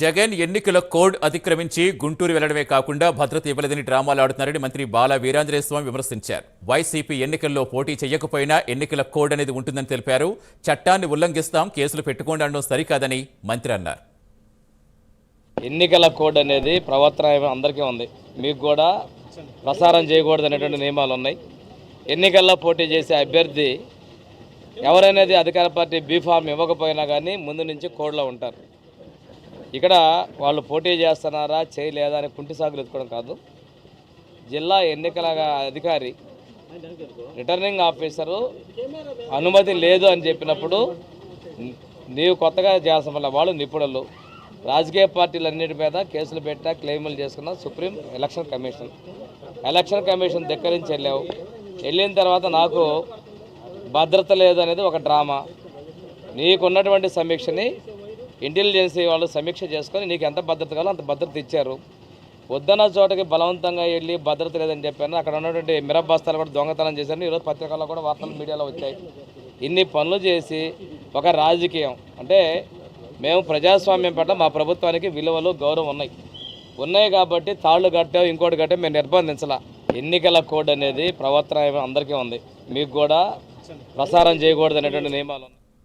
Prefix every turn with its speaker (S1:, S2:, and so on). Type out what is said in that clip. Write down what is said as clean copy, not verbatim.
S1: జగన్ ఎన్నికల కోడ్ అతిక్రమించి గుంటూరు వెళ్లడమే కాకుండా భద్రత ఇవ్వలేదని డ్రామాలు ఆడుతున్నారని మంత్రి బాల వీరాంజనేయ స్వామి విమర్శించారు. వైసీపీ ఎన్నికల్లో పోటీ చేయకపోయినా ఎన్నికల కోడ్ అనేది ఉంటుందని తెలిపారు. చట్టాన్ని ఉల్లంఘిస్తాం, కేసులు పెట్టుకోండి అనడం సరికాదని మంత్రి అన్నారు.
S2: ఎన్నికల కోడ్ అనేది ప్రవర్తన అందరికీ ఉంది, మీకు కూడా ప్రసారం చేయకూడదు అనేటువంటి నియమాలు ఉన్నాయి. ఎన్నికల్లో పోటీ చేసే అభ్యర్థి ఎవరైనా అధికార పార్టీ బీఫామ్ ఇవ్వకపోయినా కానీ ముందు నుంచి కోడ్లో ఉంటారు. ఇక్కడ వాళ్ళు పోటీ చేస్తున్నారా చేయలేదా అని కుంటి సాగులు ఎత్తుకోవడం కాదు. జిల్లా ఎన్నికల అధికారి రిటర్నింగ్ ఆఫీసరు అనుమతి లేదు అని చెప్పినప్పుడు నీవు కొత్తగా చేయాల్సిన వల్ల వాళ్ళు నిపుణులు, రాజకీయ పార్టీలన్నిటి మీద కేసులు పెట్టా క్లెయిములు చేసుకున్న సుప్రీం ఎలక్షన్ కమిషన్ దగ్గర నుంచి వెళ్ళిన తర్వాత నాకు భద్రత లేదు అనేది ఒక డ్రామా. నీకున్నటువంటి సమీక్షని ఇంటెలిజెన్సీ వాళ్ళు సమీక్ష చేసుకొని నీకు ఎంత భద్రత కావాలో అంత భద్రత ఇచ్చారు. వద్దన్న చోటకి బలవంతంగా వెళ్ళి భద్రత లేదని చెప్పాను. అక్కడ ఉన్నటువంటి మిరప బస్తాలు కూడా దొంగతనం చేశారు. ఈరోజు పత్రికల్లో కూడా వార్తలు మీడియాలో వచ్చాయి. ఇన్ని పనులు చేసి ఒక రాజకీయం అంటే మేము ప్రజాస్వామ్యం పట్ల మా ప్రభుత్వానికి విలువలు గౌరవం ఉన్నాయి కాబట్టి తాళ్ళు కట్టావు ఇంకోటి కట్టావు మేము నిర్బంధించాల. ఎన్నికల కోడ్ అనేది ప్రవర్తన అందరికీ ఉంది, మీకు కూడా ప్రసారం చేయకూడదు అనేటువంటి నియమాలు ఉన్నాయి.